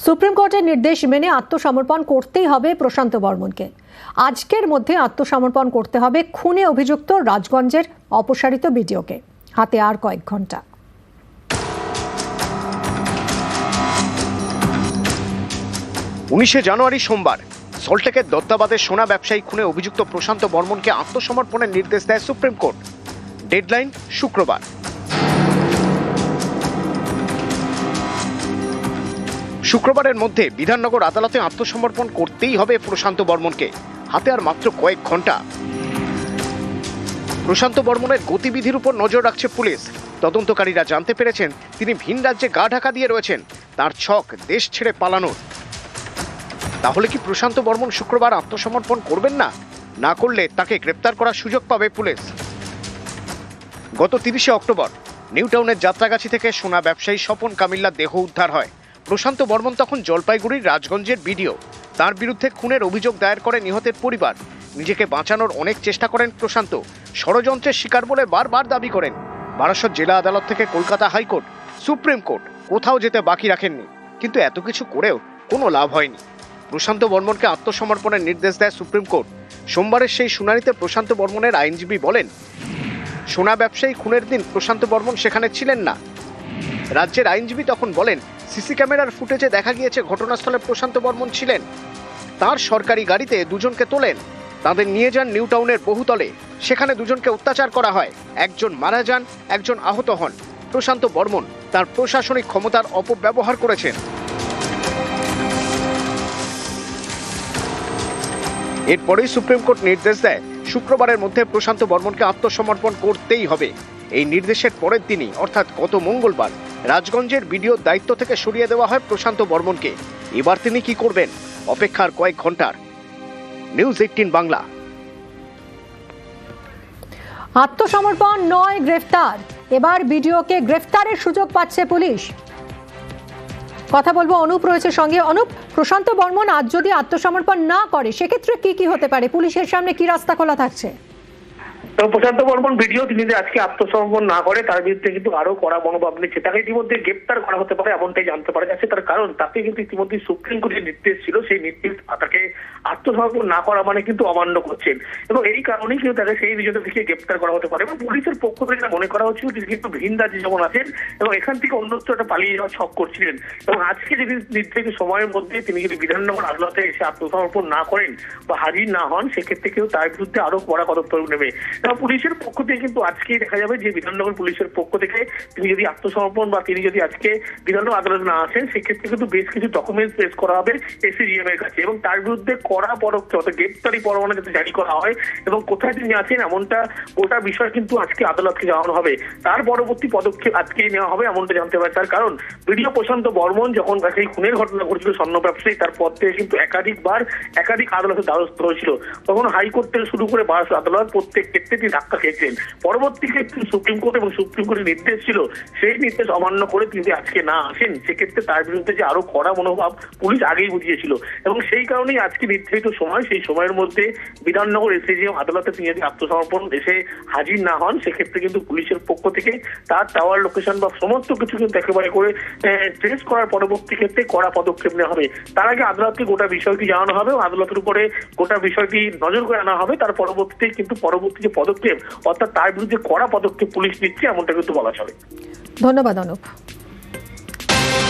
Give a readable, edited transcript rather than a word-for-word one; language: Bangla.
সুপ্রিম কোর্টের নির্দেশ মেনে আত্মসমর্পণ করতেই হবে প্রশান্ত বর্মনকে। আজকের মধ্যে আত্মসমর্পণ করতে হবে খুনে অভিযুক্ত রাজগঞ্জের অপসারিত বিডিওকে। হাতে আর কয়েক ঘন্টা। 19শে জানুয়ারি সোমবার সল্টলেকের দত্তাবাদের সোনা ব্যবসায়ী খুনে অভিযুক্ত প্রশান্ত বর্মনকে আত্মসমর্পণের নির্দেশ দেয় সুপ্রিম কোর্ট। ডেডলাইন শুক্রবার। শুক্রবারের মধ্যে বিধাননগর আদালতে আত্মসমর্পণ করতেই হবে প্রশান্ত বর্মনকে। হাতে আর মাত্র কয়েক ঘন্টা। প্রশান্ত বর্মনের গতিবিধির উপর নজর রাখছে পুলিশ। তদন্তকারীরা জানতে পেরেছেন তিনি ভিন রাজ্যে গা ঢাকা দিয়ে রয়েছেন, তার ছক দেশ ছেড়ে পালানোর। তাহলে কি প্রশান্ত বর্মন শুক্রবার আত্মসমর্পণ করবেন না? না করলে তাকে গ্রেপ্তার করার সুযোগ পাবে পুলিশ। গত 30শে অক্টোবর নিউ টাউনের যাত্রাগাছি থেকে সোনা ব্যবসায়ী স্বপন কামিল্লার দেহ উদ্ধার হয়। প্রশান্ত বর্মন তখন জলপাইগুড়ির রাজগঞ্জের বিডিও। তার বিরুদ্ধে খুনের অভিযোগ দায়ের করে নিহতের পরিবার। নিজেকে বাঁচানোর অনেক চেষ্টা করেন প্রশান্ত। ষড়যন্ত্রের শিকার বলে বারবার দাবি করেন। বারাসত জেলা আদালত থেকে কলকাতা হাইকোর্ট, সুপ্রিম কোর্ট, কোথাও যেতে বাকি রাখেননি। কিন্তু এত কিছু করেও কোনো লাভ হয়নি। প্রশান্ত বর্মনকে আত্মসমর্পণের নির্দেশ দেয় সুপ্রিম কোর্ট। সোমবারের সেই শুনানিতে প্রশান্ত বর্মনের আইনজীবী বলেন, সোনা ব্যবসায়ী খুনের দিন প্রশান্ত বর্মন সেখানে ছিলেন না। রাজ্যের আইনজীবী তখন বলেন, সিসি ক্যামেরার ফুটেজে দেখা গিয়েছে ঘটনাস্থলে প্রশান্ত বর্মন ছিলেন। তার সরকারি গাড়িতে দুজনকে তোলেন, তাদের নিয়ে যান নিউ টাউনের বহুতলে। সেখানে দুজনকে অত্যাচার করা হয়, একজন মারা যান, একজন আহত হন। প্রশান্ত বর্মন তার প্রশাসনিক ক্ষমতার অপব্যবহার করেছেন। এরপরেই সুপ্রিম কোর্ট নির্দেশ দেয় শুক্রবারের মধ্যে প্রশান্ত বর্মনকে আত্মসমর্পণ করতেই হবে। এই নির্দেশের পরের দিনই অর্থাৎ গত মঙ্গলবার রাজগঞ্জের বিডিওর দায়িত্ব থেকে সরিয়ে দেওয়া হয় প্রশান্ত বর্মনকে। এবার তিনি কি করবেন? অপেক্ষার কয়েক ঘন্টার। নিউজ 18 বাংলা। আত্মসমর্পণ নয়, গ্রেফতার। এবার বিডিওকে গ্রেফতারের সুযোগ পাচ্ছে পুলিশ। কথা বলবো, অনুপ রয়েছে সঙ্গে। অনুপ, প্রশান্ত বর্মন আজ যদি আত্মসমর্পণ না করে সেক্ষেত্রে কি হতে পারে? পুলিশের সামনে কি রাস্তা খোলা থাকছে? প্রশান্ত বর্মন ভিডিও তিনি যদি আজকে আত্মসমর্পণ না করে তার বিরুদ্ধে কিন্তু আরো কড়া মনোভাব নিচ্ছে। তাকে ইতিমধ্যে গ্রেপ্তার করা হতে পারে এমনটাই জানতে পারা যাচ্ছে। তার কারণ তাকে কিন্তু ইতিমধ্যে সুপ্রিম কোর্টের নির্দেশ ছিল, সেই নির্দেশ তাকে আত্মসমর্পণ না করা মানে কিন্তু অমান্য করছেন, এবং এই কারণেই কিন্তু তাকে সেই বিষয়টা থেকে গ্রেপ্তার করা হতে পারে। এবং পুলিশের পক্ষ থেকে মনে করা হচ্ছিল তিনি কিন্তু ভিন রাজ্যে যেমন আছেন এবং এখান থেকে অন্যত্র একটা পালিয়ে যাওয়ার ছক করছিলেন। এবং আজকে যদি নির্ধারিত সময়ের মধ্যে তিনি যদি বিধাননগর আদালতে এসে আত্মসমর্পণ না করেন বা হাজির না হন, সেক্ষেত্রে কিন্তু তার বিরুদ্ধে আরো কড়া পদক্ষেপ নেবে। পুলিশের পক্ষ থেকে কিন্তু আজকে দেখা যাবে যে বিধাননগর পুলিশের পক্ষ থেকে তিনি যদি আত্মসমর্পণ বা তিনি যদি আজকে বিধাননগর আদালতে না আসেন, সেক্ষেত্রে কিন্তু বেশ কিছু ডকুমেন্টস পেশ করা হবে এসিজিএম এর কাছে এবং তার বিরুদ্ধে কড়া পদক্ষেপ অর্থাৎ গ্রেপ্তারি পরোয়ানা যাতে জারি করা হয় এবং কোথায় তিনি আছেন এমনটা গোটা বিষয় কিন্তু আজকে আদালতকে জানানো হবে। তার পরবর্তী পদক্ষেপ আজকেই নেওয়া হবে এমনটা জানতে পারে। তার কারণ বিডিও প্রশান্ত বর্মন যখন সেই খুনের ঘটনা ঘটেছিল স্বর্ণ ব্যবসায়ী, তার পর থেকে কিন্তু একাধিক আদালতের দ্বারস্থ হয়েছিল। তখন হাইকোর্ট থেকে শুরু করে বারাসত আদালত প্রত্যেক ক্ষেত্রে তিনি ধাক্কা খেয়েছেন। পরবর্তী ক্ষেত্রে সুপ্রিম কোর্ট এবং সুপ্রিম কোর্টের নির্দেশ ছিল, সেই নির্দেশ অমান্য করে তিনি আজকে না আসেন, সেক্ষেত্রে তার বিরুদ্ধে যে আরো কড়া মনোভাব পুলিশ আগেই বুঝিয়েছিল। এবং সেই কারণেই আজকে নির্ধারিত সময়, সেই সময়ের মধ্যে বিধাননগর এসিজিএম আদালতে তিনি যদি আত্মসমর্পণ এসে হাজির না হন, সেক্ষেত্রে কিন্তু পুলিশের পক্ষ থেকে তার টাওয়ার লোকেশন বা সমস্ত কিছু কিন্তু একেবারে করে ট্রেস করার পরবর্তী ক্ষেত্রে কড়া পদক্ষেপ নেওয়া হবে। তার আগে আদালতকে গোটা বিষয়টি জানানো হবে এবং আদালতের উপরে গোটা বিষয়টি নজর করে আনা হবে। তার পরবর্তীতে কিন্তু পরবর্তী যে পদক্ষেপ অর্থাৎ তার বিরুদ্ধে কড়া পদক্ষেপ পুলিশ নিচ্ছে এমনটা কিন্তু বলা চলে। ধন্যবাদ অনুপ।